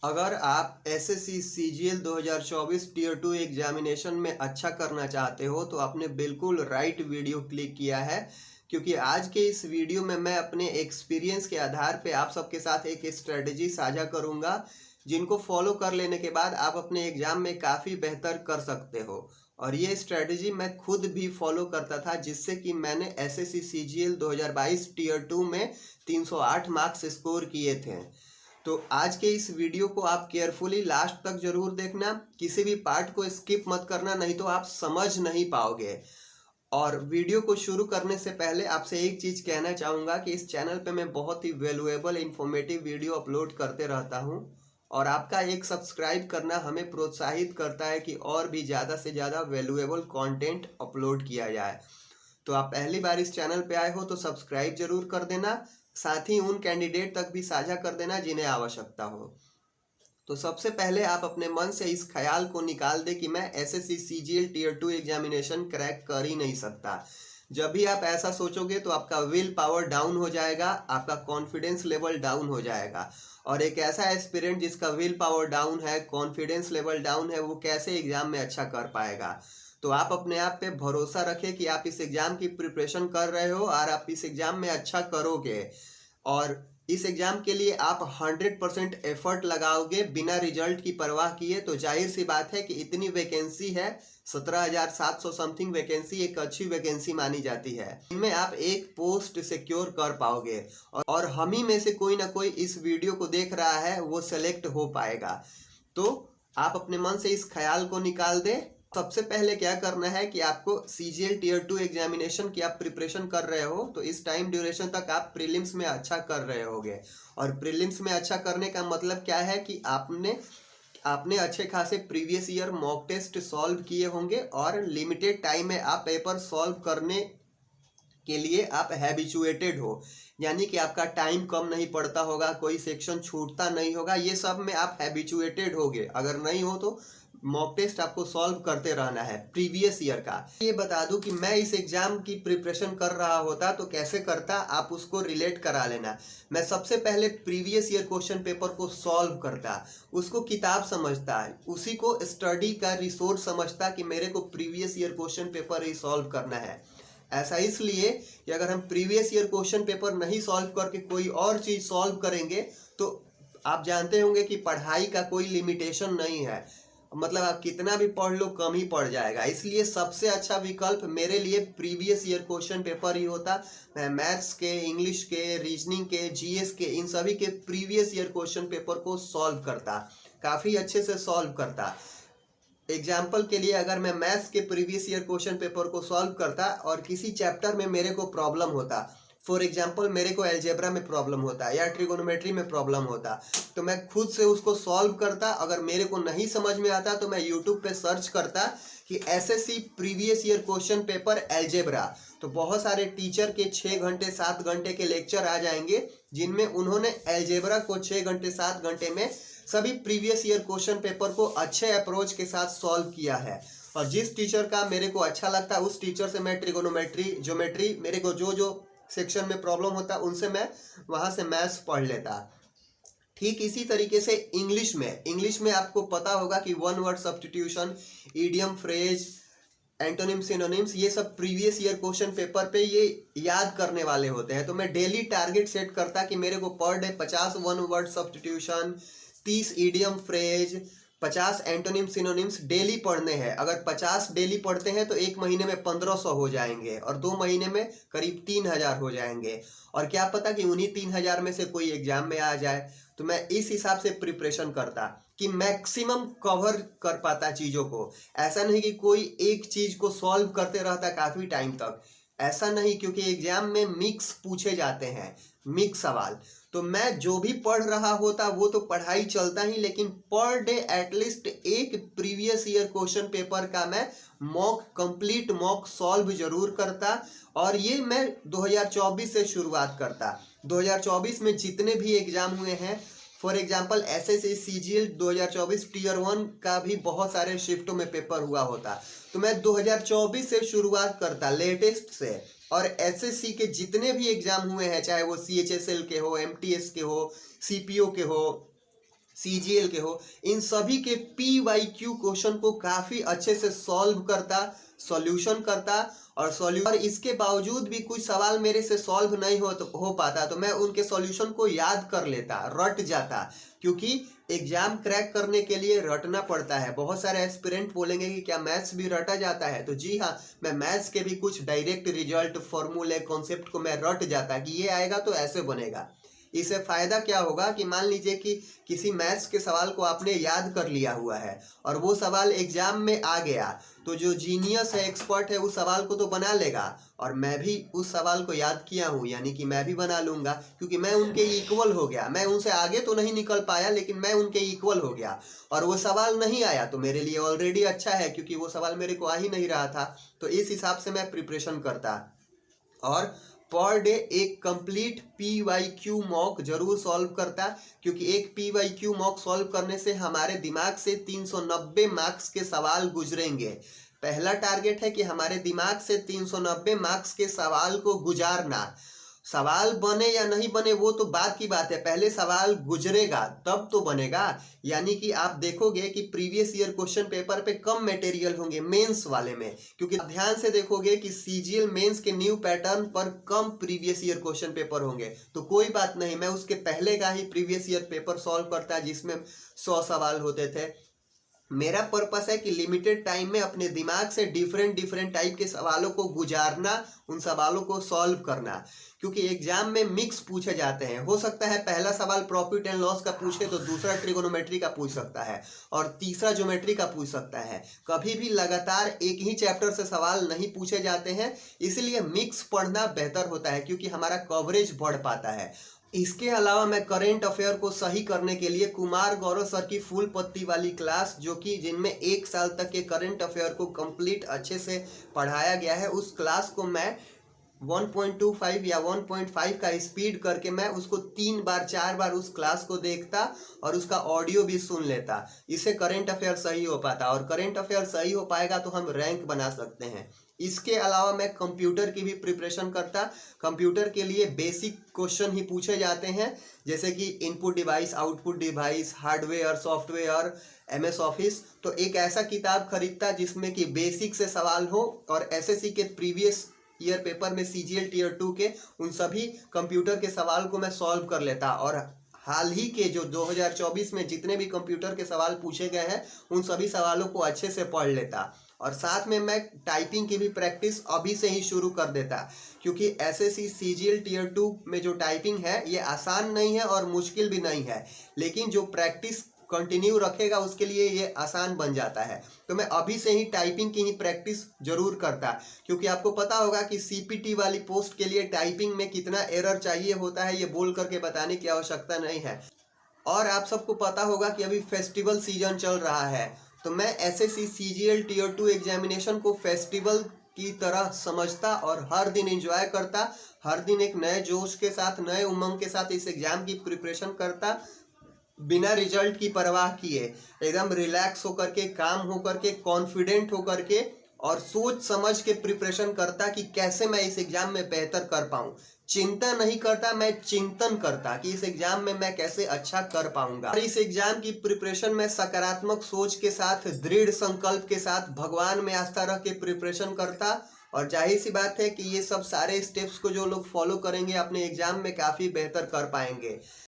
अगर आप SSC CGL 2024 tier 2 examination में अच्छा करना चाहते हो तो आपने बिल्कुल राइट वीडियो क्लिक किया है, क्योंकि आज के इस वीडियो में मैं अपने एक्सपीरियंस के आधार पे आप सबके साथ एक स्ट्रेटजी साझा करूंगा, जिनको फॉलो कर लेने के बाद आप अपने एग्जाम में काफ़ी बेहतर कर सकते हो। और ये स्ट्रेटजी मैं खुद भी फॉलो करता था, जिससे कि मैंने एसएससी सीजीएल 2022 टीयर 2 में 308 मार्क्स स्कोर किए थे। तो आज के इस वीडियो को आप केयरफुली लास्ट तक जरूर देखना, किसी भी पार्ट को स्किप मत करना, नहीं तो आप समझ नहीं पाओगे। और वीडियो को शुरू करने से पहले आपसे एक चीज़ कहना चाहूँगा कि इस चैनल पे मैं बहुत ही वैल्यूएबल इन्फॉर्मेटिव वीडियो अपलोड करते रहता हूँ, और आपका एक सब्सक्राइब करना हमें प्रोत्साहित करता है कि और भी ज़्यादा से ज़्यादा वैल्यूएबल कंटेंट अपलोड किया जाए। तो आप पहली बार इस चैनल पे आए हो तो सब्सक्राइब जरूर कर देना, साथ ही उन कैंडिडेट तक भी साझा कर देना जिन्हें आवश्यकता हो। तो सबसे पहले आप अपने मन से इस ख्याल को निकाल दे कि मैं SSC CGL tier 2 examination crack कर ही नहीं सकता। जब भी आप ऐसा सोचोगे तो आपका विल पावर डाउन हो जाएगा, आपका कॉन्फिडेंस लेवल डाउन हो जाएगा। और एक ऐसा एस्पिरेंट जिसका विल पावर डाउन है, कॉन्फिडेंस लेवल डाउन है, वो कैसे एग्जाम में अच्छा कर पाएगा। तो आप अपने आप पे भरोसा रखें कि आप इस एग्जाम की प्रिपरेशन कर रहे हो और आप इस एग्जाम में अच्छा करोगे। और इस एग्जाम के लिए आप 100% एफर्ट लगाओगे बिना रिजल्ट की परवाह किए, तो जाहिर सी बात है कि इतनी वैकेंसी है, 17,700 समथिंग वैकेंसी एक अच्छी वैकेंसी मानी जाती है। इनमें आप एक पोस्ट सिक्योर कर पाओगे, और हम ही में से कोई ना कोई इस वीडियो को देख रहा है, वो सेलेक्ट हो पाएगा। तो आप अपने मन से इस ख्याल को निकाल दें। सबसे पहले क्या करना है कि आपको सीजीएल टीयर 2 एग्जामिनेशन की आप प्रिपरेशन कर रहे हो, तो इस टाइम ड्यूरेशन तक आप प्रीलिम्स में अच्छा कर रहे होगे। और प्रीलिम्स में अच्छा करने का मतलब क्या है कि आपने अच्छे खासे previous year mock test solve किए होंगे, और लिमिटेड टाइम में आप पेपर सॉल्व करने के लिए आप हैबिचुएटेड हो, यानी कि आपका टाइम कम नहीं पड़ता होगा, कोई सेक्शन छूटता नहीं होगा, ये सब में आप हैबिचुएटेड होगे। अगर नहीं हो तो मॉक टेस्ट आपको सॉल्व करते रहना है प्रीवियस ईयर का। ये बता दूं कि मैं इस एग्जाम की प्रिपरेशन कर रहा होता तो कैसे करता, आप उसको रिलेट करा लेना। मैं सबसे पहले प्रीवियस ईयर क्वेश्चन पेपर को सॉल्व करता, उसको किताब समझता, उसी को स्टडी का रिसोर्स समझता कि मेरे को प्रीवियस ईयर क्वेश्चन पेपर ही सॉल्व करना है। ऐसा इसलिए कि अगर हम प्रीवियस ईयर क्वेश्चन पेपर नहीं सॉल्व करके कोई और चीज़ सॉल्व करेंगे तो आप जानते होंगे कि पढ़ाई का कोई लिमिटेशन नहीं है, मतलब आप कितना भी पढ़ लो कम ही पड़ जाएगा। इसलिए सबसे अच्छा विकल्प मेरे लिए प्रीवियस ईयर क्वेश्चन पेपर ही होता। मैं मैथ्स के, इंग्लिश के, रीजनिंग के, जीएस के, इन सभी के प्रीवियस ईयर क्वेश्चन पेपर को सॉल्व करता, काफ़ी अच्छे से सॉल्व करता। एग्जाम्पल के लिए अगर मैं मैथ्स के प्रीवियस ईयर क्वेश्चन पेपर को सॉल्व करता और किसी चैप्टर में मेरे को प्रॉब्लम होता, फॉर एग्जाम्पल मेरे को अलजेब्रा में प्रॉब्लम होता या ट्रिगोनोमेट्री में प्रॉब्लम होता, तो मैं खुद से उसको सॉल्व करता। अगर मेरे को नहीं समझ में आता तो मैं यूट्यूब पे सर्च करता कि SSC previous year question paper algebra, तो बहुत सारे टीचर के 6 घंटे 7 घंटे के लेक्चर आ जाएंगे, जिनमें उन्होंने अलजेब्रा को 6 घंटे 7 घंटे में सभी प्रीवियस ईयर क्वेश्चन पेपर को अच्छे अप्रोच के साथ सॉल्व किया है। और जिस टीचर का मेरे को अच्छा लगता है उस टीचर से मैं ट्रिगोनोमेट्री, ज्योमेट्री, मेरे को जो जो सेक्शन में प्रॉब्लम होता उनसे मैं वहाँ से मैथ्स पढ़ लेता। ठीक इसी तरीके से इंग्लिश में आपको पता होगा कि one word substitution, idiom, phrase, antonym, synonyms, ये सब प्रीवियस ईयर क्वेश्चन पेपर पे ये याद करने वाले होते हैं। तो मैं डेली टारगेट सेट करता कि मेरे को per day 50 one word substitution, 30 idiom phrase, 50 antonym synonyms daily पढ़ने हैं। अगर 50 डेली पढ़ते हैं तो एक महीने में 1500 हो जाएंगे, और 2 महीने में करीब 3000 हो जाएंगे। और क्या पता कि उन्हीं 3000 में से कोई एग्जाम में आ जाए। तो मैं इस हिसाब से प्रिपरेशन करता कि मैक्सिमम कवर कर पाता चीज़ों को। ऐसा नहीं कि कोई एक चीज़ को सॉल्व करते रहता काफ़ी टाइम तक, ऐसा नहीं, क्योंकि एग्जाम में मिक्स पूछे जाते हैं, मिक्स सवाल। तो मैं जो भी पढ़ रहा होता वो तो पढ़ाई चलता ही, लेकिन पर डे एटलीस्ट एक प्रीवियस ईयर क्वेश्चन पेपर का मैं कंप्लीट मॉक सॉल्व जरूर करता। और ये मैं 2024 से शुरुआत करता। 2024 में जितने भी एग्जाम हुए हैं, for example SSC CGL 2024 tier 1 का भी बहुत सारे शिफ्टों में पेपर हुआ होता, तो मैं 2024 से शुरुआत करता, लेटेस्ट से। और एसएससी के जितने भी एग्जाम हुए हैं, चाहे वो सीएचएसएल के हो, एमटीएस के हो, सीपीओ के हो, सीजीएल के हो, इन सभी के PYQ क्वेश्चन को काफ़ी अच्छे से सॉल्व करता, सॉल्यूशन करता और इसके बावजूद भी कुछ सवाल मेरे से सॉल्व नहीं हो पाता तो मैं उनके सॉल्यूशन को याद कर लेता, रट जाता, क्योंकि एग्जाम क्रैक करने के लिए रटना पड़ता है। बहुत सारे एस्पिरेंट बोलेंगे कि क्या मैथ्स भी रटा जाता है, तो जी हाँ, मैं मैथ्स के भी कुछ डायरेक्ट रिजल्ट, फॉर्मूले, कॉन्सेप्ट को मैं रट जाता कि ये आएगा तो ऐसे बनेगा। इससे फायदा क्या होगा कि मान लीजिए कि किसी मैथ्स के सवाल को आपने याद कर लिया हुआ है और वो सवाल एग्जाम में आ गया, तो जो जीनियस है, एक्सपर्ट है, उस सवाल को तो बना लेगा और मैं भी उस सवाल को याद किया हूँ, यानी कि मैं भी बना लूंगा, क्योंकि मैं उनके इक्वल हो गया। मैं उनसे आगे तो नहीं निकल पाया, लेकिन मैं उनके इक्वल हो गया और वो सवाल नहीं आया तो मेरे लिए ऑलरेडी अच्छा है, क्योंकि वो सवाल मेरे को आ ही नहीं रहा था। तो इस हिसाब से मैं प्रिपरेशन करता और पर डे एक कंप्लीट PYQ मॉक जरूर सॉल्व करता, क्योंकि एक PYQ मॉक सॉल्व करने से हमारे दिमाग से 390 मार्क्स के सवाल गुजरेंगे। पहला टारगेट है कि हमारे दिमाग से 390 मार्क्स के सवाल को गुजारना। सवाल बने या नहीं बने वो तो बात की बात है, पहले सवाल गुजरेगा तब तो बनेगा। यानी कि आप देखोगे कि प्रीवियस ईयर क्वेश्चन पेपर पे कम मटेरियल होंगे मेंस वाले में, क्योंकि आप ध्यान से देखोगे कि सीजीएल मेंस के न्यू पैटर्न पर कम प्रीवियस ईयर क्वेश्चन पेपर होंगे। तो कोई बात नहीं, मैं उसके पहले का ही प्रीवियस ईयर पेपर सॉल्व करता जिसमें 100 सवाल होते थे। मेरा पर्पस है कि लिमिटेड टाइम में अपने दिमाग से डिफरेंट टाइप के सवालों को गुजारना, उन सवालों को सॉल्व करना, क्योंकि एग्जाम में मिक्स पूछे जाते हैं। हो सकता है पहला सवाल प्रॉफिट एंड लॉस का पूछे तो दूसरा ट्रिगोनोमेट्री का पूछ सकता है और तीसरा ज्योमेट्री का पूछ सकता है। कभी भी लगातार एक ही चैप्टर से सवाल नहीं पूछे जाते हैं, इसलिए मिक्स पढ़ना बेहतर होता है, क्योंकि हमारा कवरेज बढ़ पाता है। इसके अलावा मैं करेंट अफेयर को सही करने के लिए कुमार गौरव सर की फुल पत्ती वाली क्लास, जो कि जिनमें 1 साल तक के करेंट अफेयर को कंप्लीट अच्छे से पढ़ाया गया है, उस क्लास को मैं 1.25 या 1.5 का स्पीड करके मैं उसको 3 बार 4 बार उस क्लास को देखता और उसका ऑडियो भी सुन लेता। इससे करेंट अफेयर सही हो पाता और करेंट अफेयर सही हो पाएगा तो हम रैंक बना सकते हैं। इसके अलावा मैं कंप्यूटर की भी प्रिपरेशन करता। कंप्यूटर के लिए बेसिक क्वेश्चन ही पूछे जाते हैं, जैसे कि input device, output device, hardware, software, MS office. तो एक ऐसा किताब खरीदता जिसमें कि बेसिक से सवाल हो और SSC के प्रीवियस ईयर पेपर में CGL Tier 2 के उन सभी कंप्यूटर के सवाल को मैं सॉल्व कर लेता और हाल ही के जो 2024 में जितने भी कंप्यूटर के सवाल पूछे गए हैं उन सभी सवालों को अच्छे से पढ़ लेता और साथ में मैं टाइपिंग की भी प्रैक्टिस अभी से ही शुरू कर देता, क्योंकि SSC CGL Tier 2 में जो टाइपिंग है ये आसान नहीं है और मुश्किल भी नहीं है, लेकिन जो प्रैक्टिस कंटिन्यू रखेगा उसके लिए ये आसान बन जाता है। तो मैं अभी से ही टाइपिंग की ही प्रैक्टिस जरूर करता, क्योंकि आपको पता होगा कि CPT वाली पोस्ट के लिए टाइपिंग में कितना एरर चाहिए होता है, ये बोल करके बताने की आवश्यकता नहीं है। और आप सबको पता होगा कि अभी फेस्टिवल सीजन चल रहा है, तो मैं SSC CGL Tier 2 एग्जामिनेशन को फेस्टिवल की तरह समझता और हर दिन एंजॉय करता, हर दिन एक नए जोश के साथ, नए उमंग के साथ इस एग्जाम की प्रिपरेशन करता, बिना रिजल्ट की परवाह किए, एकदम रिलैक्स होकर के, काम होकर के, कॉन्फिडेंट होकर के और सोच समझ के प्रिपरेशन करता कि कैसे मैं इस एग्जाम में बेहतर कर पाऊं। चिंता नहीं करता, मैं चिंतन करता कि इस एग्जाम में मैं कैसे अच्छा कर पाऊंगा। और इस एग्जाम की प्रिपरेशन में सकारात्मक सोच के साथ, दृढ़ संकल्प के साथ, भगवान में आस्था रख के प्रिपरेशन करता और जाहिर सी बात है कि ये सब सारे स्टेप्स को जो लोग फॉलो करेंगे अपने एग्जाम में काफ़ी बेहतर कर पाएंगे।